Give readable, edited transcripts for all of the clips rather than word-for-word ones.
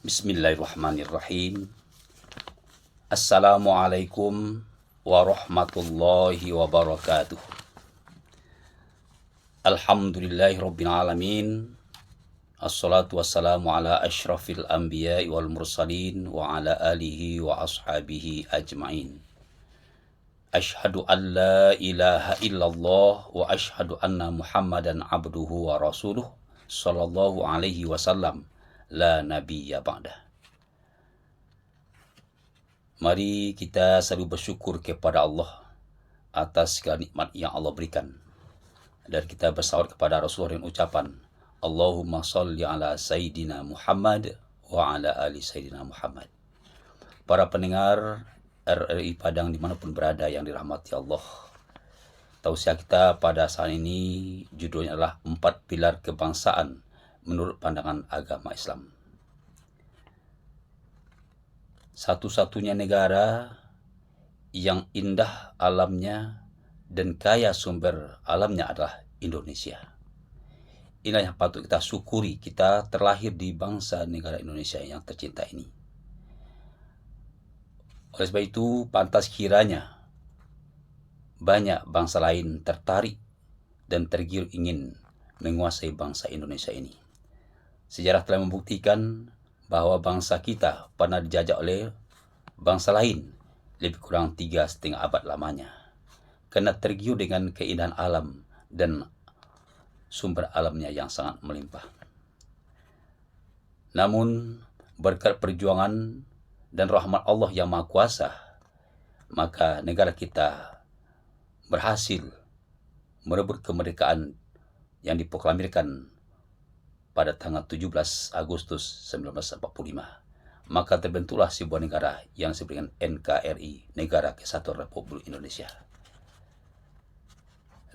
Bismillahirrahmanirrahim. Assalamualaikum warahmatullahi wabarakatuh. Alhamdulillahirabbil alamin. Assalatu wassalamu ala asyrafil anbiya'i wal mursalin wa ala alihi wa ashabihi ajmain. Asyhadu an la ilaha illallah wa asyhadu anna Muhammadan abduhu wa rasuluh sallallahu alaihi wasallam. La nabiyya ba'dah. Mari kita selalu bersyukur kepada Allah atas segala nikmat yang Allah berikan. Dan kita bersalawat kepada Rasulullah dengan ucapan Allahumma salli ala Sayyidina Muhammad wa ala ali Sayyidina Muhammad. Para pendengar RRI Padang dimanapun berada yang dirahmati Allah, tausiah kita pada saat ini judulnya adalah 4 pilar kebangsaan menurut pandangan agama Islam. Satu-satunya negara yang indah alamnya dan kaya sumber alamnya adalah Indonesia. Inilah yang patut kita syukuri, kita terlahir di bangsa negara Indonesia yang tercinta ini. Oleh sebab itu, pantas kiranya banyak bangsa lain tertarik dan tergiur ingin menguasai bangsa Indonesia ini. Sejarah telah membuktikan bahwa bangsa kita pernah dijajah oleh bangsa lain lebih kurang 3,5 abad lamanya. Karena tergiur dengan keindahan alam dan sumber alamnya yang sangat melimpah. Namun berkat perjuangan dan rahmat Allah yang Maha Kuasa, maka negara kita berhasil merebut kemerdekaan yang diproklamirkan pada tanggal 17 Agustus 1945. Maka terbentuklah sebuah negara yang disebut dengan NKRI, Negara Kesatuan Republik Indonesia.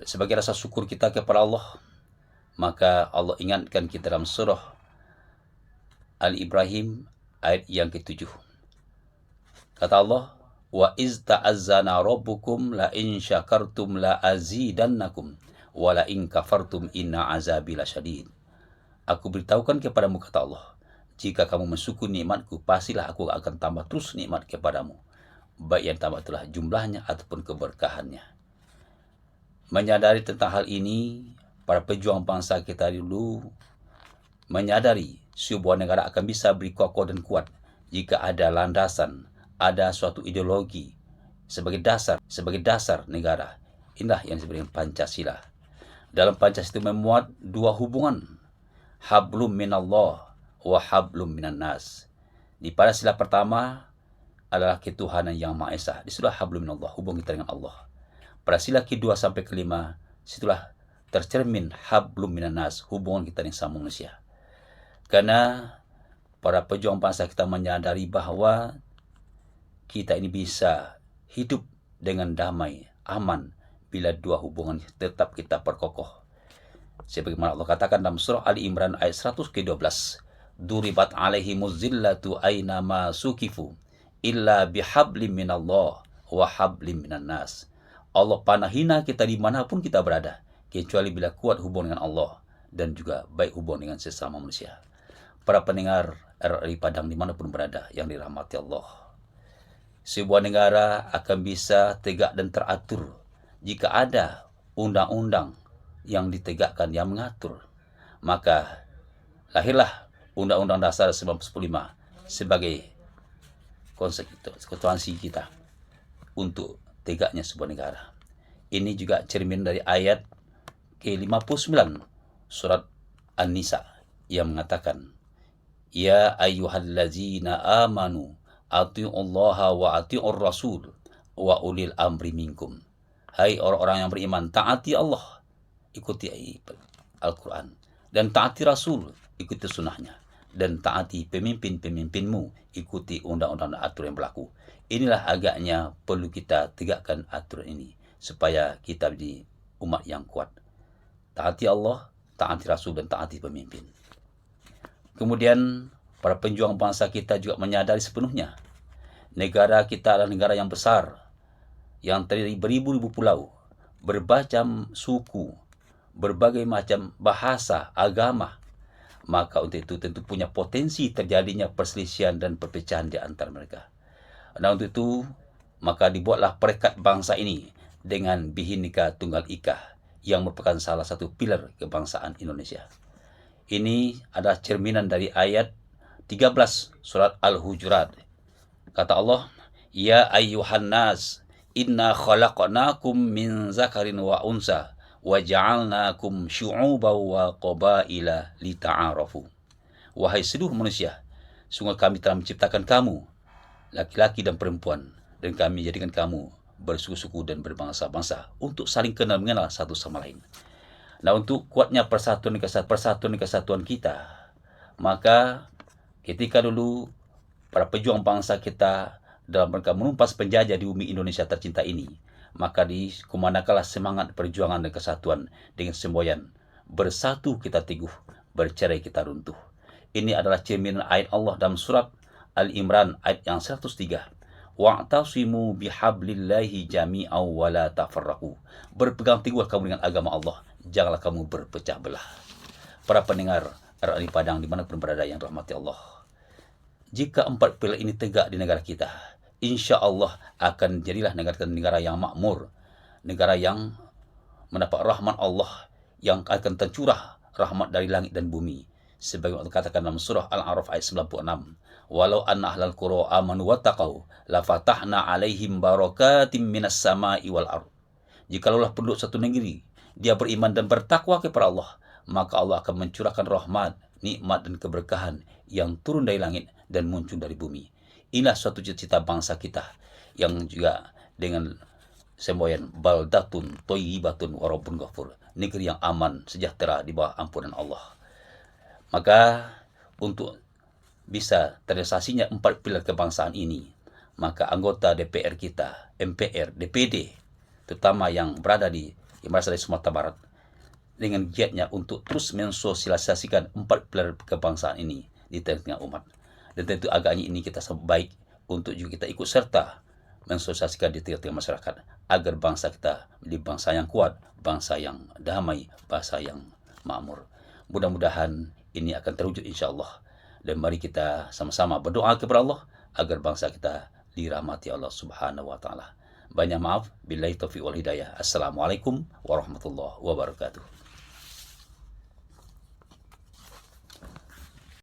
Sebagai rasa syukur kita kepada Allah, maka Allah ingatkan kita dalam surah Al-Ibrahim ayat yang ke-7. Kata Allah, wa iz ta'azzana rabbukum la in syakartum la azidannakum wa la in kafartum inna azabi lasyadid. Aku beritahukan kepadamu, kata Allah, jika kamu mensyukuri nikmatku, pastilah aku akan tambah terus nikmat kepadamu, baik yang tambah itulah jumlahnya ataupun keberkahannya. Menyadari tentang hal ini, para pejuang bangsa kita dulu menyadari sebuah negara akan bisa berkokoh dan kuat jika ada landasan, ada suatu ideologi sebagai dasar negara. Inilah yang disebut dengan Pancasila. Dalam Pancasila itu memuat dua hubungan, hablum minallah wa hablum minan nas. Di pada sila pertama adalah ketuhanan yang Maha Esa. Disitulah hablum minallah, hubung kita dengan Allah. Pada sila kedua sampai kelima, situlah tercermin hablum minan nas, hubungan kita dengan sama manusia. Karena para pejuang bangsa kita menyadari bahwa kita ini bisa hidup dengan damai, aman, bila dua hubungan tetap kita perkokoh. Sebagaimana Allah katakan dalam surah Ali Imran ayat 100 ke-12, duribat alaihimuz zillatu aina ma sukifu illa bihablim minallah wa hablim minan nas. Allah panah hina kita dimanapun kita berada, kecuali bila kuat hubungan dengan Allah dan juga baik hubungan dengan sesama manusia. Para pendengar RRI Padang dimanapun berada yang dirahmati Allah, sebuah negara akan bisa tegak dan teratur jika ada undang-undang yang ditegakkan, yang mengatur. Maka lahirlah Undang-Undang Dasar 1945 sebagai konsekuensi kita untuk tegaknya sebuah negara. Ini juga cermin dari ayat ke-59 surat An-Nisa yang mengatakan, ya ayyuhallazina amanu atiullaha wa atiur rasul wa ulil amri minkum. Hai orang-orang yang beriman, taati Allah, ikuti Al-Quran, dan taati Rasul, ikuti sunnahnya, dan taati pemimpin-pemimpinmu, ikuti undang-undang dan aturan yang berlaku. Inilah agaknya perlu kita tegakkan aturan ini supaya kita menjadi umat yang kuat. Taati Allah, taati Rasul, dan taati pemimpin. Kemudian para pejuang bangsa kita juga menyadari sepenuhnya negara kita adalah negara yang besar, yang terdiri beribu-ribu pulau, berbagai suku, berbagai macam bahasa, agama, maka untuk itu tentu punya potensi terjadinya perselisihan dan perpecahan di antara mereka. Nah, untuk itu maka dibuatlah perekat bangsa ini dengan Bhinneka Tunggal Ika yang merupakan salah satu pilar kebangsaan Indonesia. Ini adalah cerminan dari ayat 13 surat Al-Hujurat. Kata Allah, "Ya ayyuhan nas, inna khalaqnakum min zakarin wa unsa wa ja'alnakum syu'uban wa qabaila lita'arafu." Wahai seluruh manusia, sungguh kami telah menciptakan kamu, laki-laki dan perempuan, dan kami jadikan kamu bersuku-suku dan berbangsa-bangsa untuk saling kenal mengenal satu sama lain. Nah, untuk kuatnya persatuan dan kesatuan kita, maka ketika dulu para pejuang bangsa kita dalam rangka menumpas penjajah di bumi Indonesia tercinta ini, maka dikumandangkanlah semangat perjuangan dan kesatuan dengan semboyan, bersatu kita teguh, bercerai kita runtuh. Ini adalah cerminan ayat Allah dalam surat Al-Imran ayat yang 103. Wa'tasimu bihablillahi jami'aw wa la tafarraqu. Berpegang teguh kamu dengan agama Allah, janganlah kamu berpecah belah. Para pendengar RRI Padang dimanapun berada yang dirahmati Allah, jika empat pilar ini tegak di negara kita, insya Allah akan jadilah negara yang makmur, negara yang mendapat rahmat Allah, yang akan tercurah rahmat dari langit dan bumi. Sebagaimana dikatakan dalam surah Al-A'raf ayat 96, "Walau anna ahlal qura amanu wattaqau, la fatahna 'alaihim barakatim minas sama'i wal ardh." Jikalau penduduk satu negeri dia beriman dan bertakwa kepada Allah, maka Allah akan mencurahkan rahmat, nikmat dan keberkahan yang turun dari langit dan muncul dari bumi. Inilah suatu cita-cita bangsa kita yang juga dengan semboyan baldatun thayyibatun wa rabbun ghafur, negeri yang aman, sejahtera di bawah ampunan Allah. Maka untuk bisa terrealisasinya empat pilar kebangsaan ini, maka anggota DPR kita, MPR, DPD, terutama yang berasal dari Sumatera Barat, dengan giatnya untuk terus mensosialisasikan empat pilar kebangsaan ini di tengah umat. Dan tentu agaknya ini kita sangat baik untuk juga kita ikut serta mensosialisasikan di tengah masyarakat, agar bangsa kita menjadi bangsa yang kuat, bangsa yang damai, bangsa yang makmur. Mudah-mudahan ini akan terwujud insya Allah. Dan mari kita sama-sama berdoa kepada Allah agar bangsa kita dirahmati Allah Subhanahu wa Ta'ala. Banyak maaf. Billahi taufiq wal hidayah. Assalamualaikum warahmatullahi wabarakatuh.